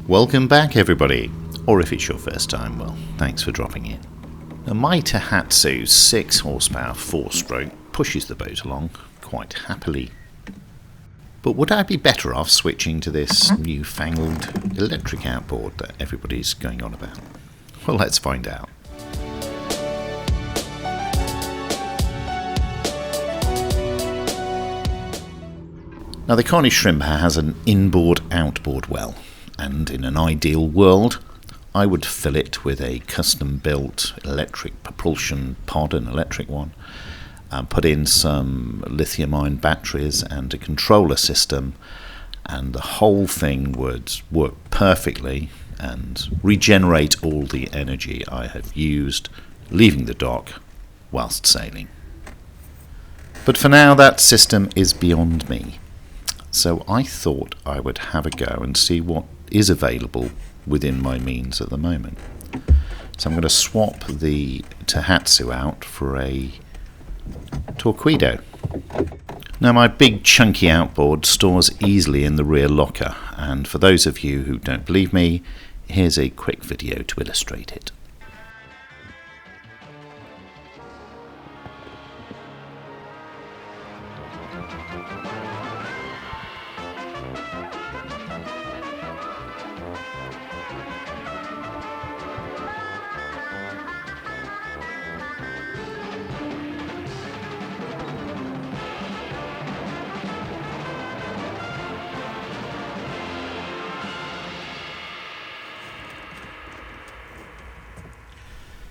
Welcome back everybody, or if it's your first time, well, thanks for dropping in. Now, my Tohatsu 6 horsepower 4-stroke pushes the boat along quite happily. But would I be better off switching to this newfangled electric outboard that everybody's going on about? Well, let's find out. Now, the Cornish Shrimper has an inboard-outboard well, and in an ideal world, I would fill it with a custom-built electric propulsion pod, an electric one, and put in some lithium-ion batteries and a controller system, and the whole thing would work perfectly and regenerate all the energy I have used leaving the dock whilst sailing. But for now, that system is beyond me. So I thought I would have a go and see what is available within my means at the moment. So I'm going to swap the Tohatsu out for a Torqeedo. Now, my big chunky outboard stores easily in the rear locker, and for those of you who don't believe me, here's a quick video to illustrate it.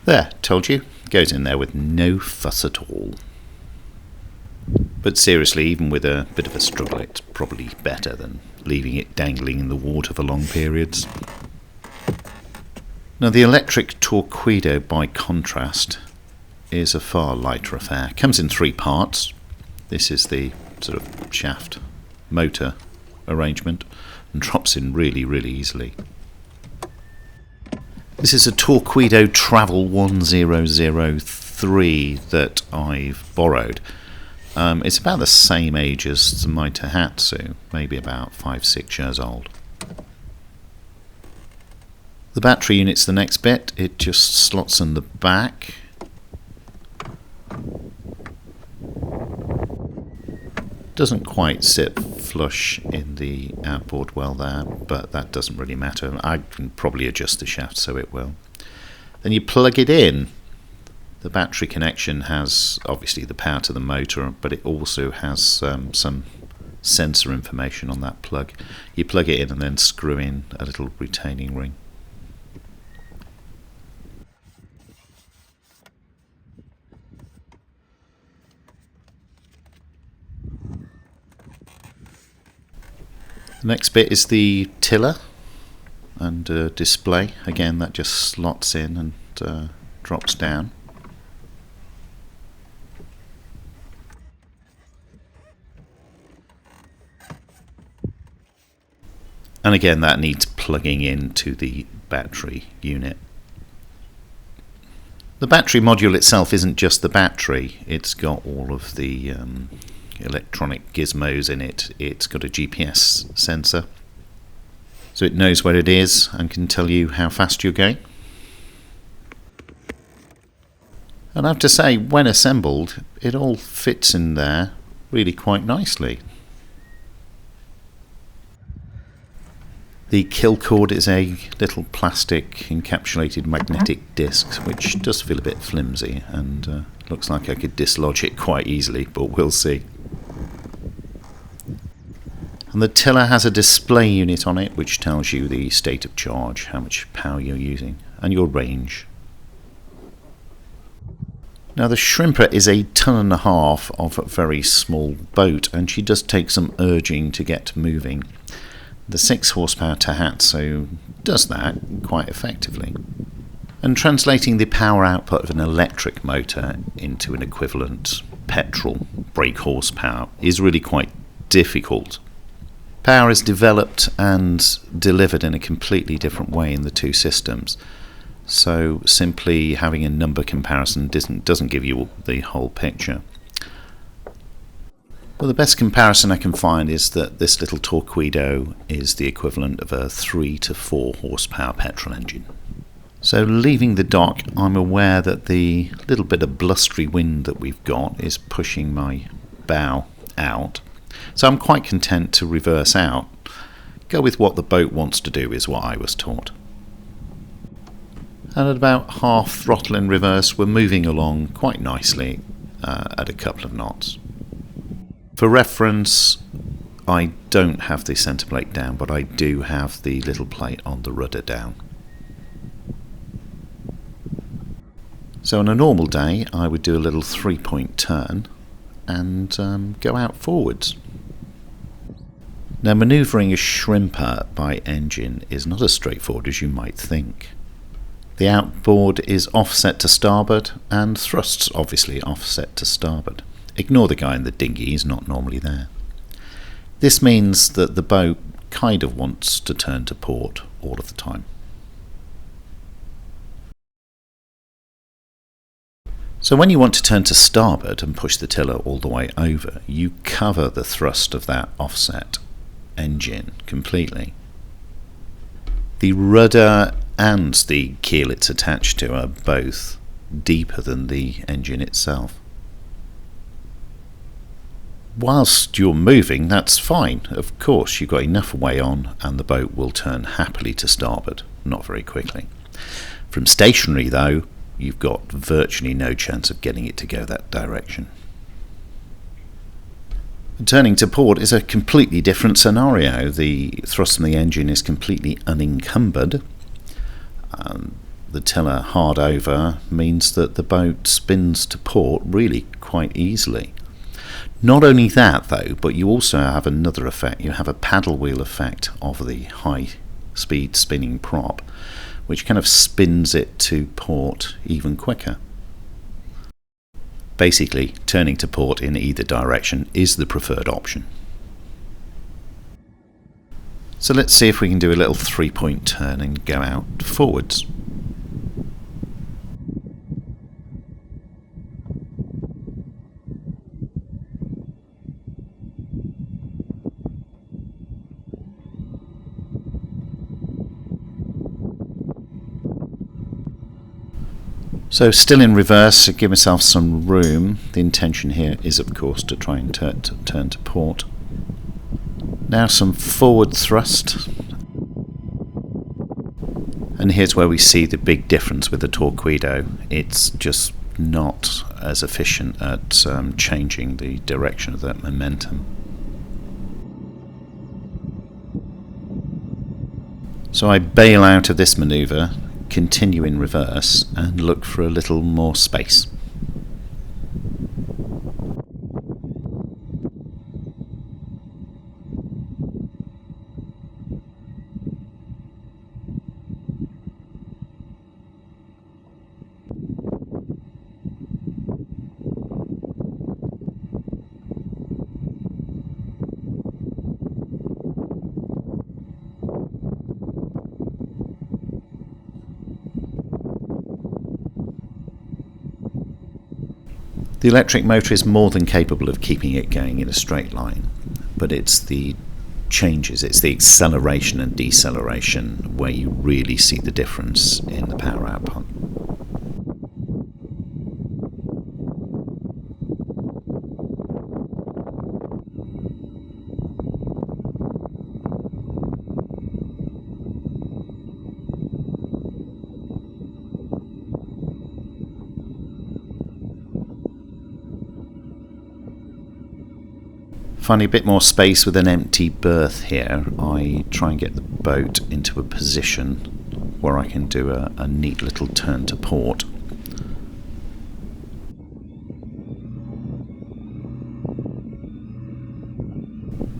There, told you, goes in there with no fuss at all. But seriously, even with a bit of a struggle, it's probably better than leaving it dangling in the water for long periods. Now, the electric Torqeedo, by contrast, is a far lighter affair. It comes in 3 parts. This is the sort of shaft motor arrangement and drops in really, really easily. This is a Torqeedo Travel 1003 that I've borrowed. It's about the same age as my Tohatsu, maybe about 5-6 years old. The battery unit's the next bit. It just slots in the back. Doesn't quite sit flush in the outboard well there, but that doesn't really matter. I can probably adjust the shaft so it will. Then you plug it in. The battery connection has obviously the power to the motor, but it also has some sensor information on that plug. You plug it in and then screw in a little retaining ring. The next bit is the tiller and display. Again, that just slots in and drops down. And again, that needs plugging into the battery unit. The battery module itself isn't just the battery, it's got all of the electronic gizmos in it. It's got a GPS sensor, so it knows where it is and can tell you how fast you're going. And I have to say, when assembled, it all fits in there really quite nicely. The kill cord is a little plastic encapsulated magnetic disc, which does feel a bit flimsy and looks like I could dislodge it quite easily, but we'll see. And the tiller has a display unit on it which tells you the state of charge, how much power you're using, and your range. Now, the Shrimper is a 1.5 tons of a very small boat, and she does take some urging to get moving. The 6 horsepower Tohatsu does that quite effectively. And translating the power output of an electric motor into an equivalent petrol brake horsepower is really quite difficult. Power is developed and delivered in a completely different way in the two systems. So simply having a number comparison doesn't give you the whole picture. Well, the best comparison I can find is that this little Torqeedo is the equivalent of a 3 to 4 horsepower petrol engine. So leaving the dock, I'm aware that the little bit of blustery wind that we've got is pushing my bow out. So I'm quite content to reverse out. Go with what the boat wants to do is what I was taught. And at about half throttle in reverse, we're moving along quite nicely at a couple of knots. For reference, I don't have the centre plate down, but I do have the little plate on the rudder down. So on a normal day, I would do a little 3-point turn and go out forwards. Now, manoeuvring a shrimper by engine is not as straightforward as you might think. The outboard is offset to starboard and thrusts obviously offset to starboard. Ignore the guy in the dinghy, he's not normally there. This means that the boat kind of wants to turn to port all of the time. So when you want to turn to starboard and push the tiller all the way over, you cover the thrust of that offset engine completely. The rudder and the keel it's attached to are both deeper than the engine itself. Whilst you're moving, that's fine. Of course, you've got enough way on and the boat will turn happily to starboard, not very quickly. From stationary though, you've got virtually no chance of getting it to go that direction. Turning to port is a completely different scenario. The thrust from the engine is completely unencumbered. The tiller hard over means that the boat spins to port really quite easily. Not only that though, but you also have another effect. You have a paddle wheel effect of the high speed spinning prop, which kind of spins it to port even quicker. Basically, turning to port in either direction is the preferred option. So let's see if we can do a little 3-point turn and go out forwards. So still in reverse, to give myself some room. The intention here is of course to try and turn to port. Now some forward thrust. And here's where we see the big difference with the Torqeedo. It's just not as efficient at changing the direction of that momentum. So I bail out of this manoeuvre, continue in reverse and look for a little more space. The electric motor is more than capable of keeping it going in a straight line, but it's the changes, it's the acceleration and deceleration where you really see the difference in the power output. Finding a bit more space with an empty berth here, I try and get the boat into a position where I can do a neat little turn to port.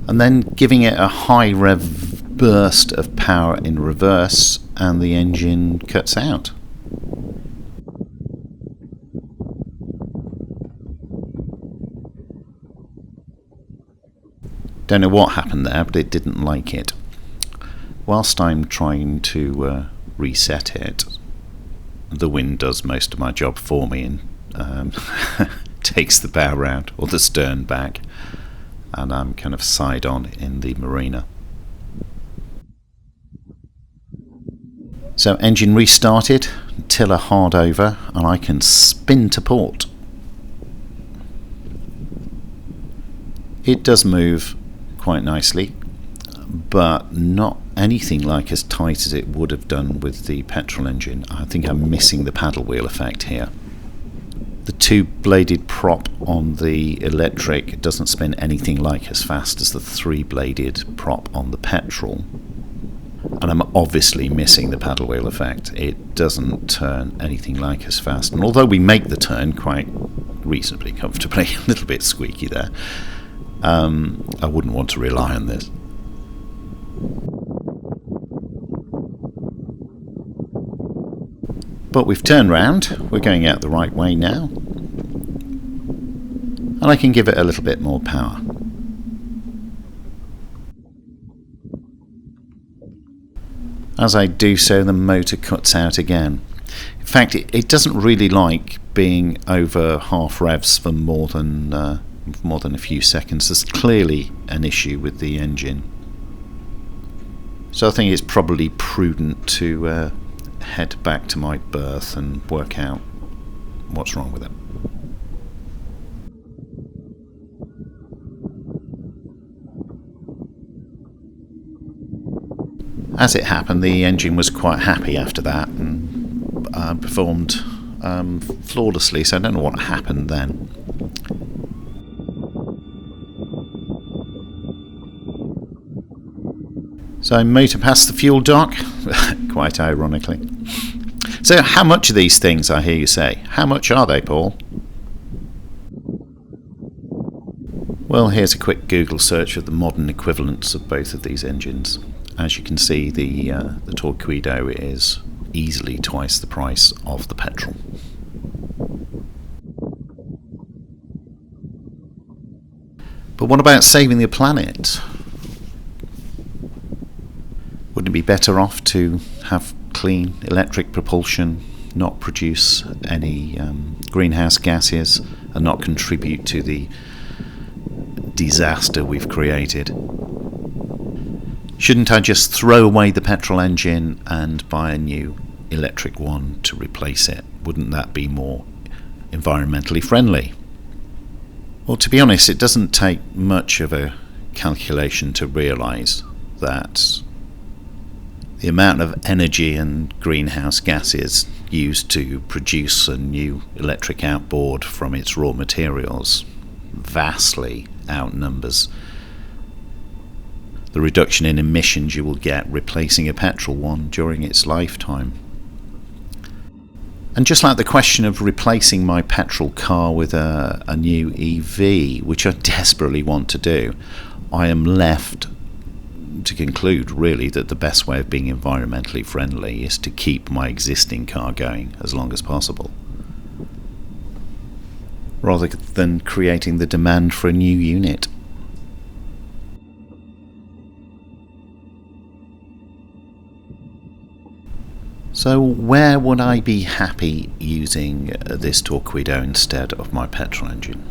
And then giving it a high rev burst of power in reverse and the engine cuts out. Don't know what happened there, but it didn't like it. Whilst I'm trying to reset it, the wind does most of my job for me and takes the bow round or the stern back and I'm kind of side on in the marina. So engine restarted, tiller hard over, and I can spin to port. It does move quite nicely, but not anything like as tight as it would have done with the petrol engine. I think I'm missing the paddle wheel effect here. The two-bladed prop on the electric doesn't spin anything like as fast as the three-bladed prop on the petrol. And I'm obviously missing the paddle wheel effect. It doesn't turn anything like as fast. And although we make the turn quite reasonably comfortably, a little bit squeaky there, I wouldn't want to rely on this. But we've turned round, we're going out the right way now, and I can give it a little bit more power. As I do so, the motor cuts out again. In fact, it doesn't really like being over half revs for more than a few seconds. There's clearly an issue with the engine. So I think it's probably prudent to head back to my berth and work out what's wrong with it. As it happened, the engine was quite happy after that and performed flawlessly, so I don't know what happened then. So I motor past the fuel dock, quite ironically. So how much are these things, I hear you say? How much are they, Paul? Well, here's a quick Google search of the modern equivalents of both of these engines. As you can see, the Torqeedo is easily twice the price of the Petrol. But what about saving the planet? Wouldn't it be better off to have clean electric propulsion, not produce any greenhouse gases, and not contribute to the disaster we've created? Shouldn't I just throw away the petrol engine and buy a new electric one to replace it? Wouldn't that be more environmentally friendly? Well, to be honest, it doesn't take much of a calculation to realise that the amount of energy and greenhouse gases used to produce a new electric outboard from its raw materials vastly outnumbers the reduction in emissions you will get replacing a petrol one during its lifetime. And just like the question of replacing my petrol car with a new EV, which I desperately want to do, I am left to conclude really that the best way of being environmentally friendly is to keep my existing car going as long as possible, rather than creating the demand for a new unit. So where would I be happy using this Torqeedo instead of my petrol engine?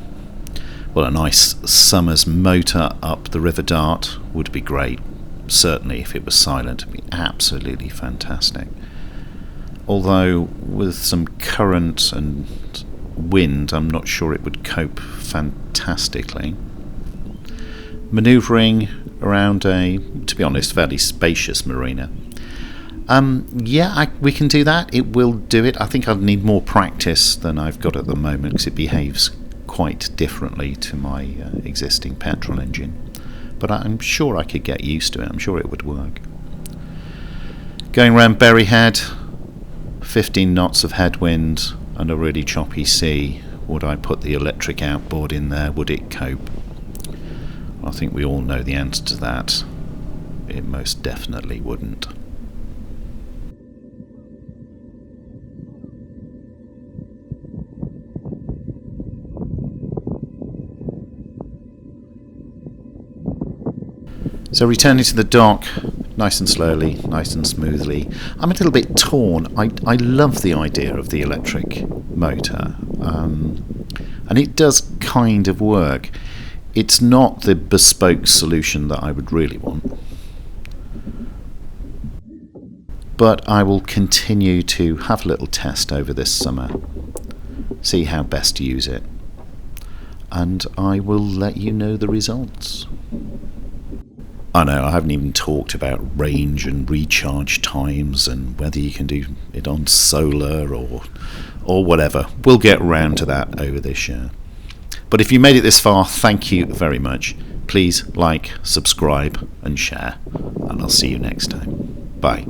Well, a nice summer's motor up the River Dart would be great. Certainly if it was silent, it would be absolutely fantastic. Although with some current and wind, I'm not sure it would cope fantastically. Manoeuvring around a, to be honest, fairly spacious marina. We can do that. It will do it. I think I'd need more practice than I've got at the moment because it behaves quite differently to my existing petrol engine. But I'm sure I could get used to it. I'm sure it would work. Going around Berry Head, 15 knots of headwind and a really choppy sea. Would I put the electric outboard in there? Would it cope? I think we all know the answer to that. It most definitely wouldn't. So returning to the dock, nice and slowly, nice and smoothly. I'm a little bit torn. I love the idea of the electric motor, and it does kind of work. It's not the bespoke solution that I would really want, but I will continue to have a little test over this summer, see how best to use it, and I will let you know the results. I know I haven't even talked about range and recharge times and whether you can do it on solar or whatever. We'll get round to that over this year. But if you made it this far, thank you very much. Please like, subscribe and share, and I'll see you next time. Bye.